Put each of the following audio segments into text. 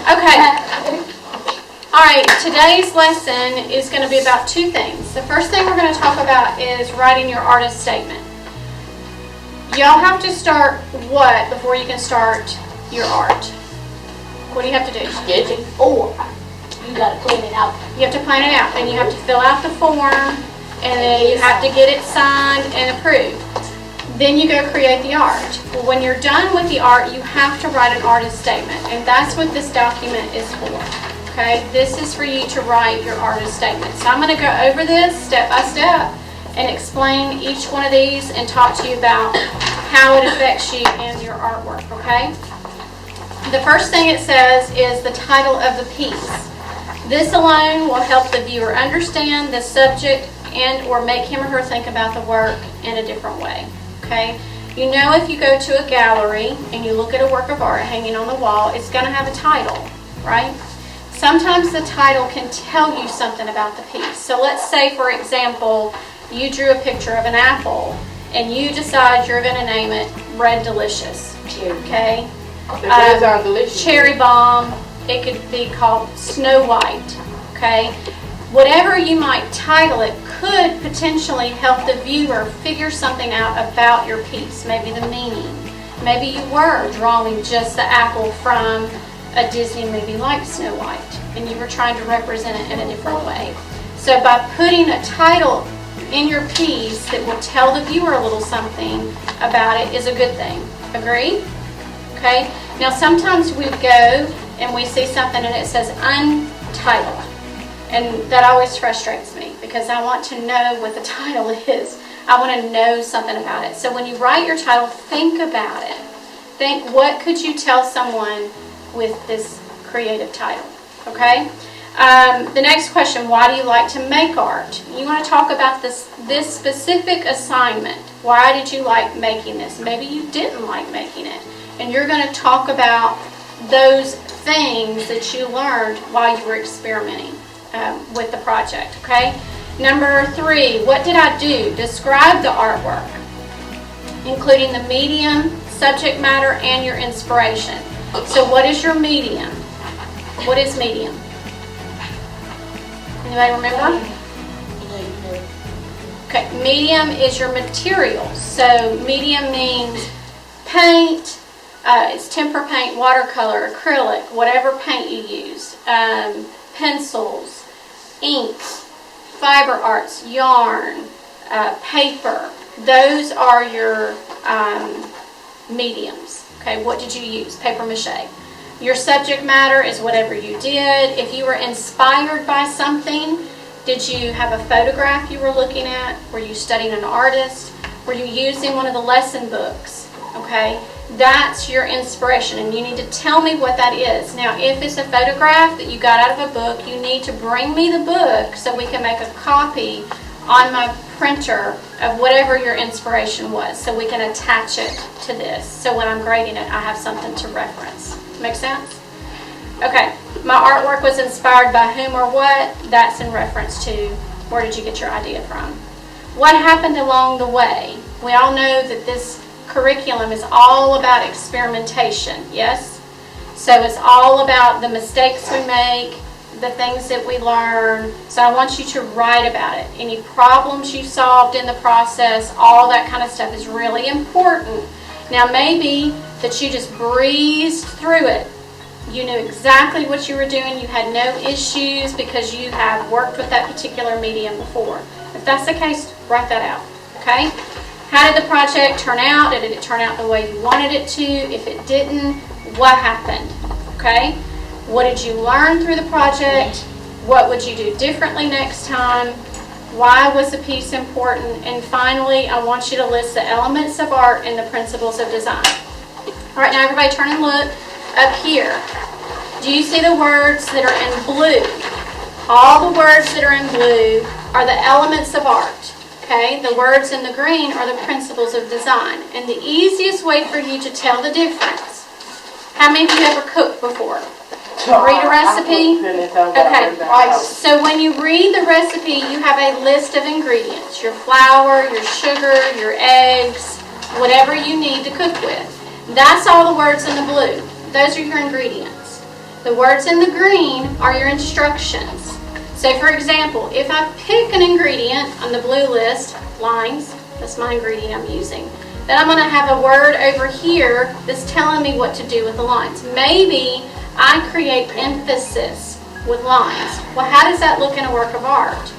Okay. All right, today's lesson is going to be about two things. The first thing we're going to talk about is writing your artist statement. Y'all have to start what before you can start your art? What do you have to do? Sketching. Oh, you got to plan it out. You have to plan it out, and you have to fill out the form, and then you have to get it signed and approved. Then you go create the art. Well, when you're done with the art, you have to write an artist statement, and that's what this document is for. Okay, this is for you to write your artist statement. So I'm going to go over this step by step and explain each one of these and talk to you about how it affects you in your artwork, okay? The first thing it says is the title of the piece. This alone will help the viewer understand the subject and or make him or her think about the work in a different way, okay? You know, if you go to a gallery and you look at a work of art hanging on the wall, it's going to have a title, right? Sometimes the title can tell you something about the piece. So let's say, for example, you drew a picture of an apple and you decide you're going to name it Red Delicious, okay? Cherry Bomb. It could be called Snow White, okay? Whatever you might title it could potentially help the viewer figure something out about your piece, maybe the meaning. Maybe you were drawing just the apple from a Disney movie like Snow White, and you were trying to represent it in a different way. So by putting a title in your piece that will tell the viewer a little something about it is a good thing. Agree? Okay? Now sometimes we go and we see something and it says untitled, and that always frustrates me because I want to know what the title is. I want to know something about it. So when you write your title, think about it. Think, what could you tell someone with this creative title? Okay? The next question, why do you like to make art? You want to talk about this specific assignment. Why did you like making this? Maybe you didn't like making it. And you're going to talk about those things that you learned while you were experimenting with the project. Okay? Number 3, what did I do? Describe the artwork, including the medium, subject matter, and your inspiration. So what is your medium? What is medium? Anybody remember? Okay, medium is your material. So medium means paint, it's tempera paint, watercolor, acrylic, whatever paint you use, pencils, ink, fiber arts, yarn, paper. Those are your mediums. Okay, what did you use? Paper mache. Your subject matter is whatever you did. If you were inspired by something, did you have a photograph you were looking at? Were you studying an artist? Were you using one of the lesson books? Okay, that's your inspiration, and you need to tell me what that is. Now, if it's a photograph that you got out of a book, you need to bring me the book so we can make a copy on my printer of whatever your inspiration was, so we can attach it to this. So when I'm grading it, I have something to reference. Make sense? Okay, my artwork was inspired by whom or what? That's in reference to where did you get your idea from? What happened along the way? We all know that this curriculum is all about experimentation, yes? So it's all about the mistakes we make, the things that we learn. So I want you to write about it. Any problems you solved in the process, all that kind of stuff is really important. Now maybe that you just breezed through it. You knew exactly what you were doing. You had no issues because you have worked with that particular medium before. If that's the case, write that out, okay? How did the project turn out? Did it turn out the way you wanted it to? If it didn't, what happened, okay? What did you learn through the project? What would you do differently next time? Why was the piece important? And finally, I want you to list the elements of art and the principles of design. All right, now everybody turn and look up here. Do you see the words that are in blue? All the words that are in blue are the elements of art. Okay, the words in the green are the principles of design. And the easiest way for you to tell the difference, how many of you ever cooked before? Read a recipe? Okay, so when you read the recipe, you have a list of ingredients. Your flour, your sugar, your eggs, whatever you need to cook with. That's all the words in the blue. Those are your ingredients. The words in the green are your instructions. So for example, if I pick an ingredient on the blue list, lines, that's my ingredient I'm using, then I'm going to have a word over here that's telling me what to do with the lines. Maybe I create emphasis with lines. Well, how does that look in a work of art?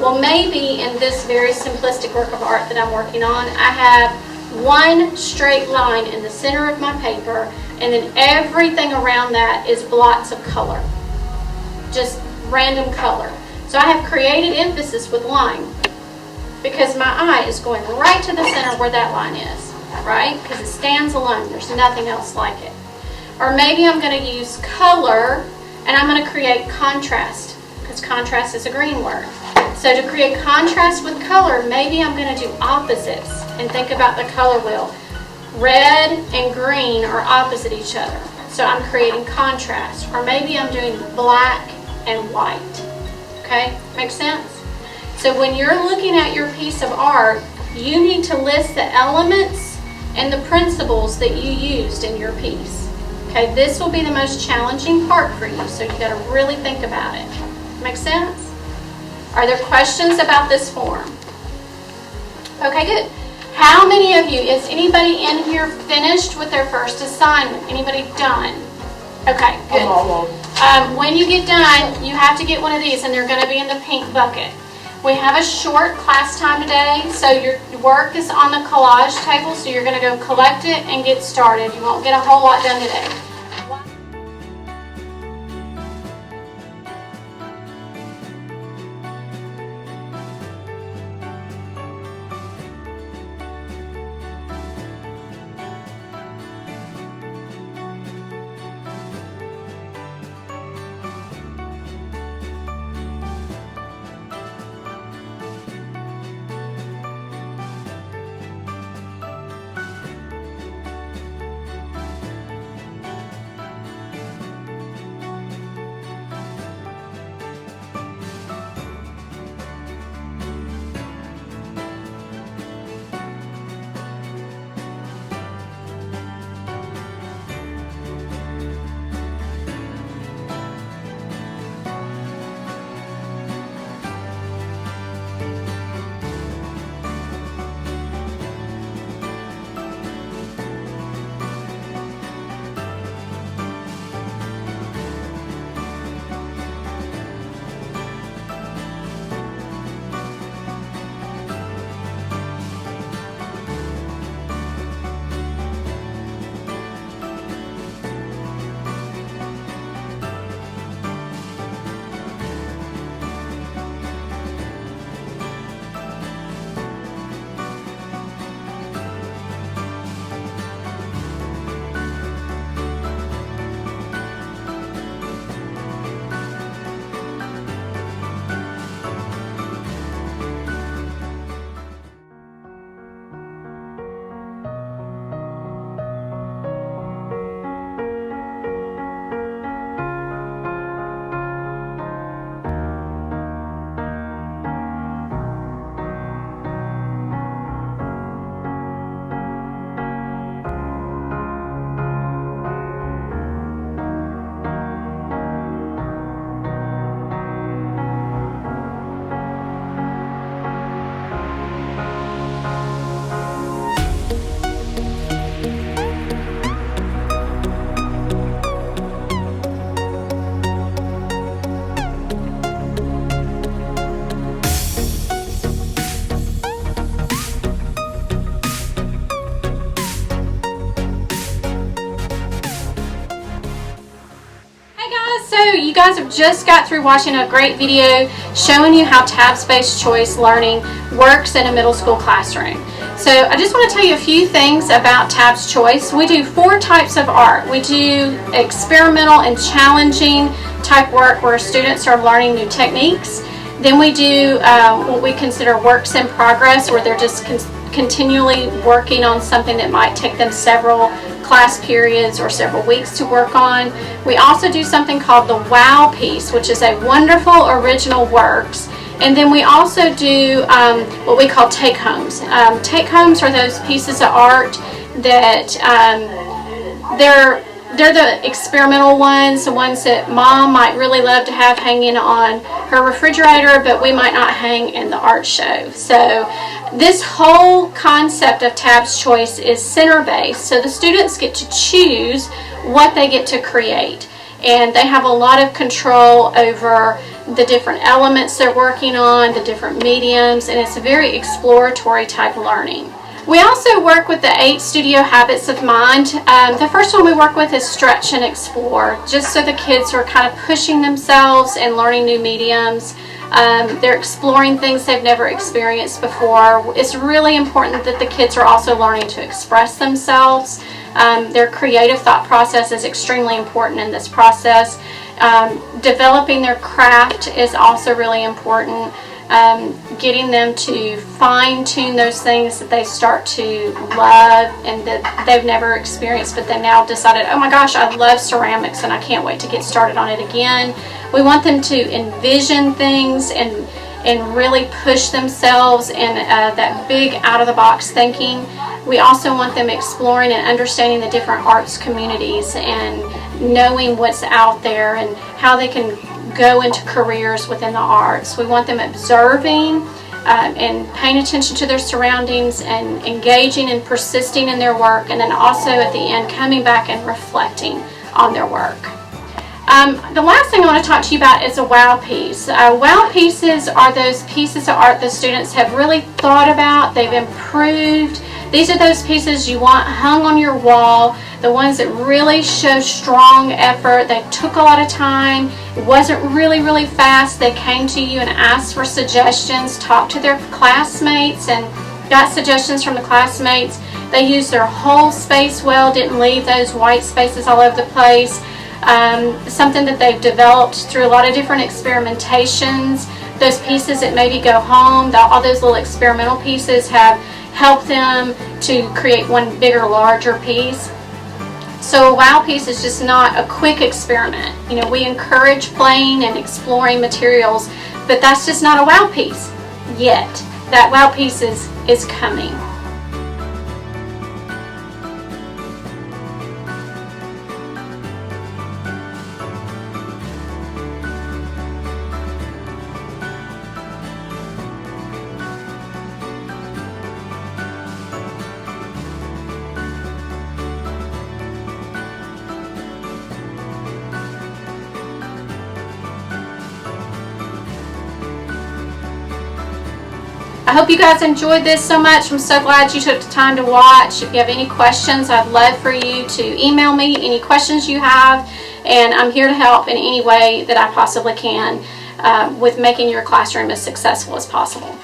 Well, maybe in this very simplistic work of art that I'm working on, I have one straight line in the center of my paper, and then everything around that is blots of color, just random color. So I have created emphasis with line because my eye is going right to the center where that line is, right? Because it stands alone. There's nothing else like it. Or maybe I'm going to use color and I'm going to create contrast because contrast is a green word. So to create contrast with color, maybe I'm going to do opposites and think about the color wheel. Red and green are opposite each other. So I'm creating contrast. Or maybe I'm doing black and white. Okay? Makes sense? So when you're looking at your piece of art, you need to list the elements and the principles that you used in your piece. Okay? This will be the most challenging part for you, so you got to really think about it. Make sense? Are there questions about this form? Okay, good. How many of you, is anybody in here finished with their first assignment? Anybody done? Okay, good. When you get done, you have to get one of these, and they're going to be in the pink bucket. We have a short class time today, so your work is on the collage table, so you're going to go collect it and get started. You won't get a whole lot done today. You guys have just got through watching a great video showing you how tabs-based choice learning works in a middle school classroom. So I just want to tell you a few things about tabs choice. We do 4 types of art. We do experimental and challenging type work where students are learning new techniques. Then we do what we consider works in progress, where they're just continually working on something that might take them several class periods or several weeks to work on. We also do something called the WOW piece, which is a wonderful original works. And then we also do what we call take-homes. Take-homes are those pieces of art that they're they're the experimental ones, the ones that mom might really love to have hanging on her refrigerator, but we might not hang in the art show. So this whole concept of Tab's Choice is center-based, so the students get to choose what they get to create, and they have a lot of control over the different elements they're working on, the different mediums, and it's a very exploratory type learning. We also work with the 8 studio habits of mind. The first one we work with is stretch and explore, just so the kids are kind of pushing themselves and learning new mediums. They're exploring things they've never experienced before. It's really important that the kids are also learning to express themselves. Their creative thought process is extremely important in this process. Developing their craft is also really important. Getting them to fine-tune those things that they start to love and that they've never experienced, but they now decided, oh my gosh, I love ceramics and I can't wait to get started on it again. We want them to envision things and really push themselves in that big out-of-the-box thinking. We also want them exploring and understanding the different arts communities and knowing what's out there and how they can go into careers within the arts. We want them observing and paying attention to their surroundings and engaging and persisting in their work, and then also at the end coming back and reflecting on their work. The last thing I want to talk to you about is a wow piece. Wow pieces are those pieces of art the students have really thought about, they've improved. These are those pieces you want hung on your wall, the ones that really show strong effort. They took a lot of time. It wasn't really fast. They came to you and asked for suggestions, talked to their classmates and got suggestions from the classmates. They used their whole space well, didn't leave those white spaces all over the place. Something that they've developed through a lot of different experimentations. Those pieces that maybe go home, all those little experimental pieces have helped them to create one bigger, larger piece. So a wow piece is just not a quick experiment. You know, we encourage playing and exploring materials, but that's just not a wow piece yet. That wow piece is coming. I hope you guys enjoyed this so much. I'm so glad you took the time to watch. If you have any questions, I'd love for you to email me any questions you have, and I'm here to help in any way that I possibly can with making your classroom as successful as possible.